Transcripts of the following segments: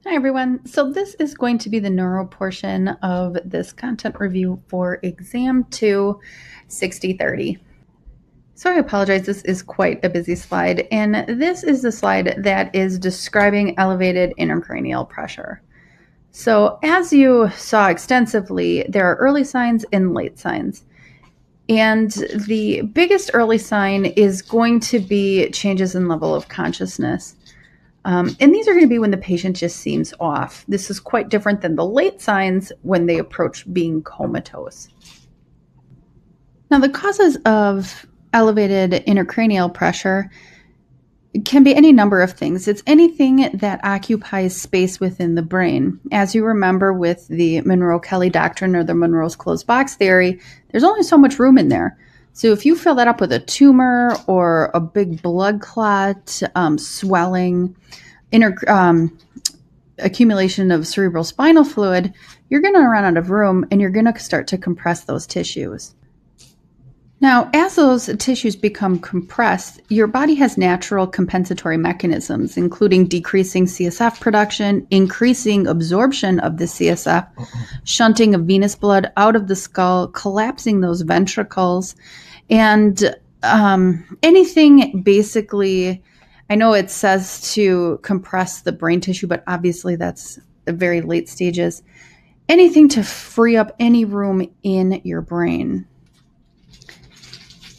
Hi everyone. So this is going to be the neuro portion of this content review for exam 2 6030. So I apologize, this is quite a busy slide, and this is the slide that is describing elevated intracranial pressure. So as you saw extensively, there are early signs and late signs. And the biggest early sign is going to be changes in level of consciousness. And these are going to be when the patient just seems off. This is quite different than the late signs when they approach being comatose. Now, the causes of elevated intracranial pressure can be any number of things. It's anything that occupies space within the brain. As you remember with the Monroe-Kelly doctrine or the Monroe's closed box theory, there's only so much room in there. So if you fill that up with a tumor or a big blood clot, swelling, accumulation of cerebral spinal fluid, you're going to run out of room and you're going to start to compress those tissues. Now, as those tissues become compressed, your body has natural compensatory mechanisms, including decreasing CSF production, increasing absorption of the CSF, shunting of venous blood out of the skull, collapsing those ventricles, and anything basically. I know it says to compress the brain tissue, but obviously that's the very late stages. Anything to free up any room in your brain.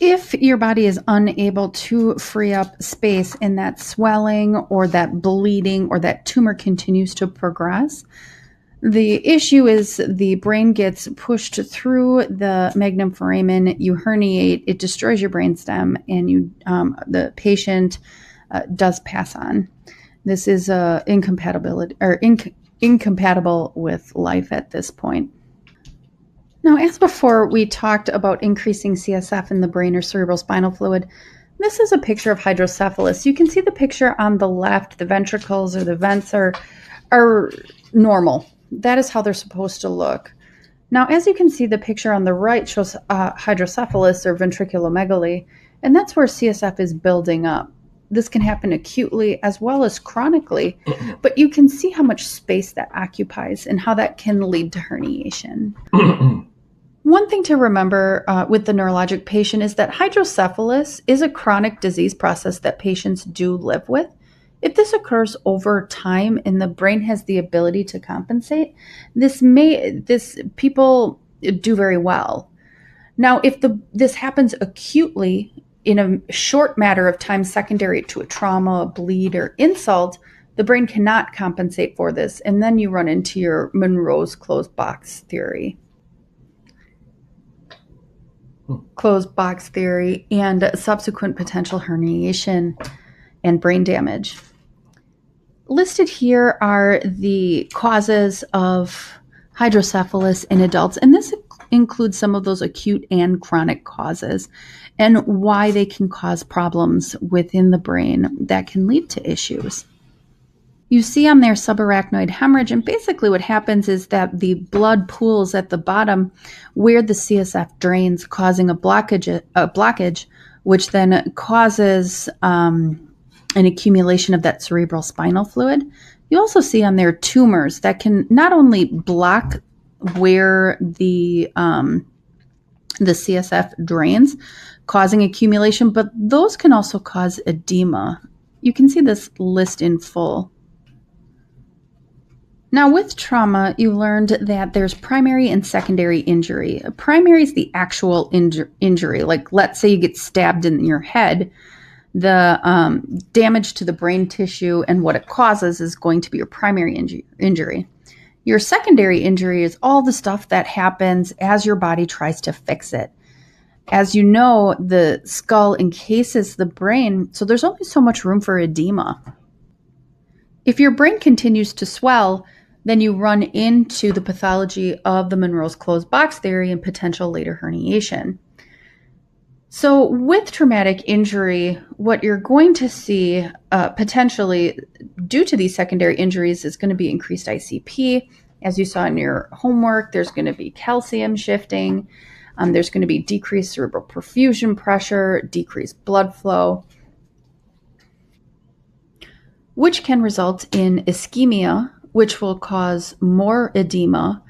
If your body is unable to free up space and that swelling or that bleeding or that tumor continues to progress, the issue is the brain gets pushed through the magnum foramen, you herniate, it destroys your brainstem, and the patient does pass on. This is incompatibility or incompatible with life at this point. Now, as before, we talked about increasing CSF in the brain or cerebral spinal fluid. This is a picture of hydrocephalus. You can see the picture on the left. The ventricles or the vents are normal. That is how they're supposed to look. Now, as you can see, the picture on the right shows hydrocephalus or ventriculomegaly, and that's where CSF is building up. This can happen acutely as well as chronically, but you can see how much space that occupies and how that can lead to herniation. One thing to remember with the neurologic patient is that hydrocephalus is a chronic disease process that patients do live with. If this occurs over time and the brain has the ability to compensate, people do very well. Now, if this happens acutely in a short matter of time secondary to a trauma, a bleed, or insult, the brain cannot compensate for this, and then you run into your Monroe's closed box theory. Closed box theory and subsequent potential herniation and brain damage. Listed here are the causes of hydrocephalus in adults, and this includes some of those acute and chronic causes and why they can cause problems within the brain that can lead to issues. You see on there subarachnoid hemorrhage, and basically what happens is that the blood pools at the bottom where the CSF drains, causing a blockage, which then causes an accumulation of that cerebral spinal fluid. You also see on there tumors that can not only block where the CSF drains, causing accumulation, but those can also cause edema. You can see this list in full. Now, with trauma, you learned that there's primary and secondary injury. Primary is the actual injury. Like, let's say you get stabbed in your head. The damage to the brain tissue and what it causes is going to be your primary injury. Your secondary injury is all the stuff that happens as your body tries to fix it. As you know, the skull encases the brain, so there's only so much room for edema. If your brain continues to swell, then you run into the pathology of the Monroe's closed box theory and potential later herniation. So with traumatic injury, what you're going to see potentially due to these secondary injuries is going to be increased ICP. As you saw in your homework, there's going to be calcium shifting. There's going to be decreased cerebral perfusion pressure, decreased blood flow, which can result in ischemia which will cause more edema.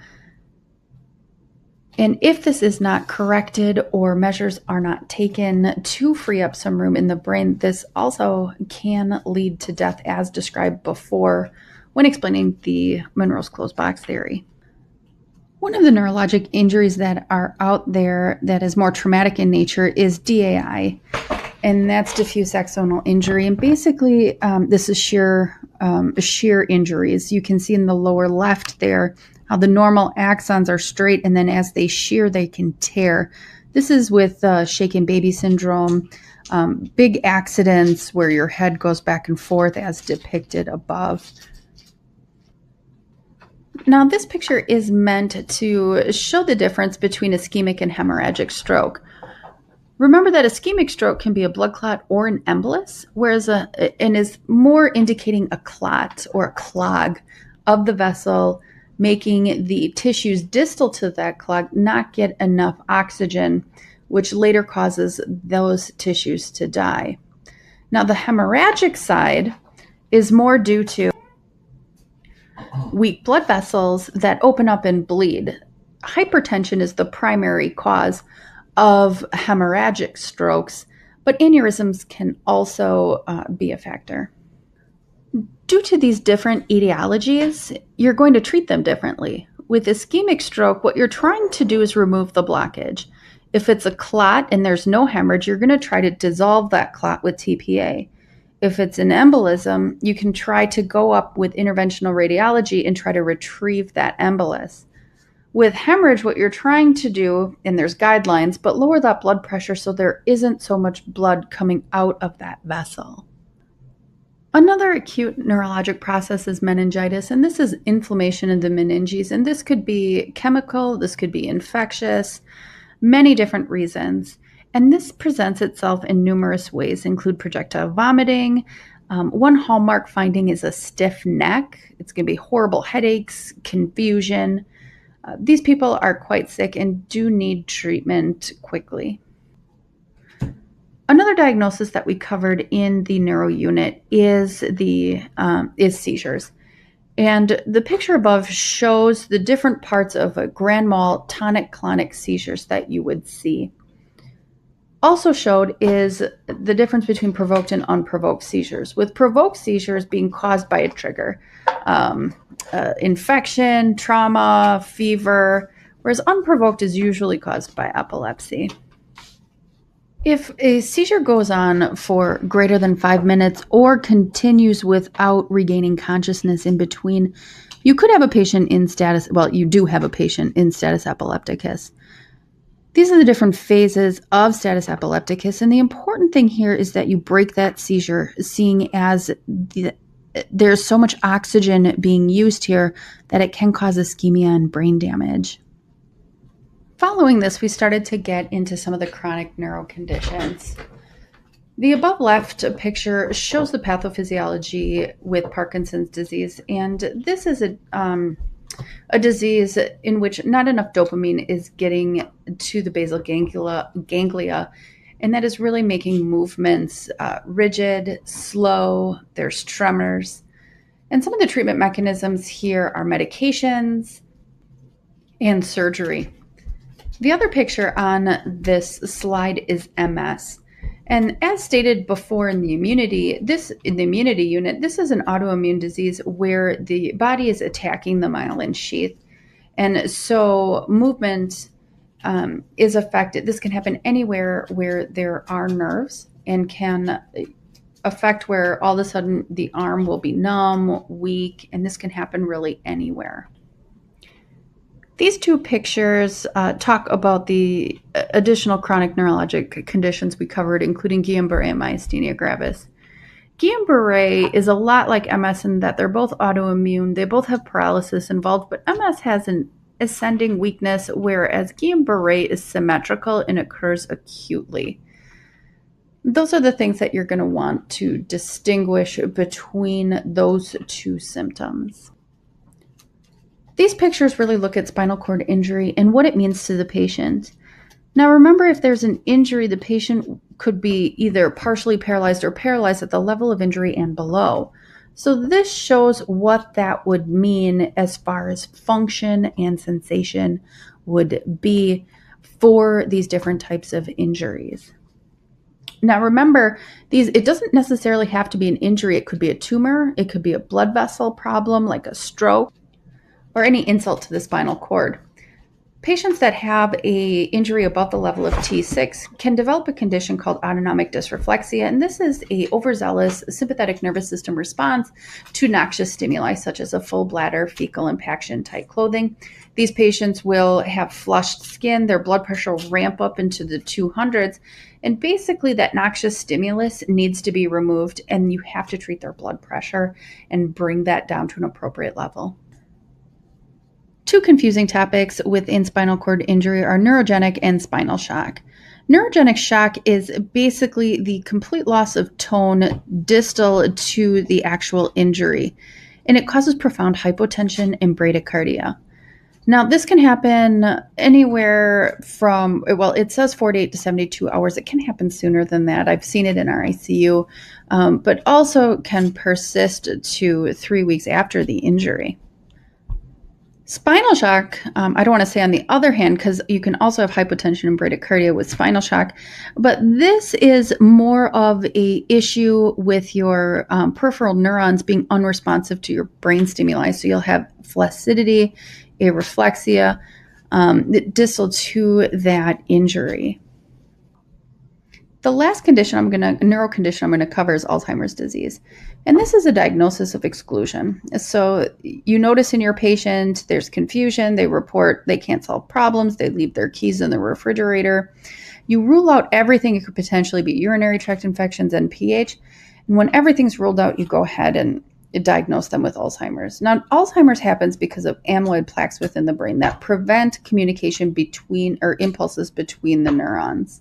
And if this is not corrected or measures are not taken to free up some room in the brain, this also can lead to death, as described before when explaining the Monroe's closed box theory. One of the neurologic injuries that are out there that is more traumatic in nature is DAI, and that's diffuse axonal injury. And basically, this is shear injuries. You can see in the lower left there how the normal axons are straight, and then as they shear, they can tear. This is with shaken baby syndrome, big accidents where your head goes back and forth as depicted above. Now, this picture is meant to show the difference between ischemic and hemorrhagic stroke. Remember that ischemic stroke can be a blood clot or an embolus, whereas and is more indicating a clot or a clog of the vessel, making the tissues distal to that clog not get enough oxygen, which later causes those tissues to die. Now, the hemorrhagic side is more due to weak blood vessels that open up and bleed. Hypertension is the primary cause of hemorrhagic strokes, but aneurysms can also be a factor. Due to these different etiologies, you're going to treat them differently. With ischemic stroke, what you're trying to do is remove the blockage. If it's a clot and there's no hemorrhage, you're going to try to dissolve that clot with TPA. If it's an embolism, you can try to go up with interventional radiology and try to retrieve that embolus. With hemorrhage, what you're trying to do, and there's guidelines, but lower that blood pressure so there isn't so much blood coming out of that vessel. Another acute neurologic process is meningitis, and this is inflammation in the meninges, and this could be chemical, this could be infectious, many different reasons. And this presents itself in numerous ways, include projectile vomiting. One hallmark finding is a stiff neck. It's going to be horrible headaches, confusion. These people are quite sick and do need treatment quickly. Another diagnosis that we covered in the neuro unit is seizures. And the picture above shows the different parts of a grand mal tonic-clonic seizures that you would see. Also showed is the difference between provoked and unprovoked seizures, with provoked seizures being caused by a trigger, infection, trauma, fever, whereas unprovoked is usually caused by epilepsy. If a seizure goes on for greater than 5 minutes or continues without regaining consciousness in between, you could have a patient in status, you do have a patient in status epilepticus. These are the different phases of status epilepticus, and the important thing here is that you break that seizure, seeing as there's so much oxygen being used here that it can cause ischemia and brain damage. Following this, we started to get into some of the chronic neuro conditions. The above left picture shows the pathophysiology with Parkinson's disease, and this is a disease in which not enough dopamine is getting to the basal ganglia, and that is really making movements rigid, slow. There's tremors. And some of the treatment mechanisms here are medications and surgery. The other picture on this slide is MS. And as stated before in the immunity unit, this is an autoimmune disease where the body is attacking the myelin sheath. And so movement is affected. This can happen anywhere where there are nerves and can affect where all of a sudden the arm will be numb, weak, and this can happen really anywhere. These two pictures talk about the additional chronic neurologic conditions we covered, including Guillain-Barré and myasthenia gravis. Guillain-Barré is a lot like MS in that they're both autoimmune. They both have paralysis involved, but MS has an ascending weakness, whereas Guillain-Barré is symmetrical and occurs acutely. Those are the things that you're going to want to distinguish between those two symptoms. These pictures really look at spinal cord injury and what it means to the patient. Now remember, if there's an injury, the patient could be either partially paralyzed or paralyzed at the level of injury and below. So this shows what that would mean as far as function and sensation would be for these different types of injuries. Now remember, it doesn't necessarily have to be an injury. It could be a tumor, it could be a blood vessel problem like a stroke, or any insult to the spinal cord. Patients that have a injury above the level of T6 can develop a condition called autonomic dysreflexia, and this is a overzealous sympathetic nervous system response to noxious stimuli such as a full bladder, fecal impaction, tight clothing. These patients will have flushed skin, their blood pressure will ramp up into the 200s, and basically that noxious stimulus needs to be removed, and you have to treat their blood pressure and bring that down to an appropriate level. Two confusing topics within spinal cord injury are neurogenic and spinal shock. Neurogenic shock is basically the complete loss of tone distal to the actual injury, and it causes profound hypotension and bradycardia. Now, this can happen anywhere from, well, it says 48 to 72 hours. It can happen sooner than that. I've seen it in our ICU, but also can persist to 3 weeks after the injury. Spinal shock, I don't want to say on the other hand, because you can also have hypotension and bradycardia with spinal shock, but this is more of a issue with your peripheral neurons being unresponsive to your brain stimuli. So you'll have flaccidity, areflexia, distal to that injury. The last neuro condition I'm going to cover is Alzheimer's disease. And this is a diagnosis of exclusion. So you notice in your patient, there's confusion. They report they can't solve problems. They leave their keys in the refrigerator. You rule out everything. It could potentially be urinary tract infections and pH. And when everything's ruled out, you go ahead and diagnose them with Alzheimer's. Now, Alzheimer's happens because of amyloid plaques within the brain that prevent communication between or impulses between the neurons.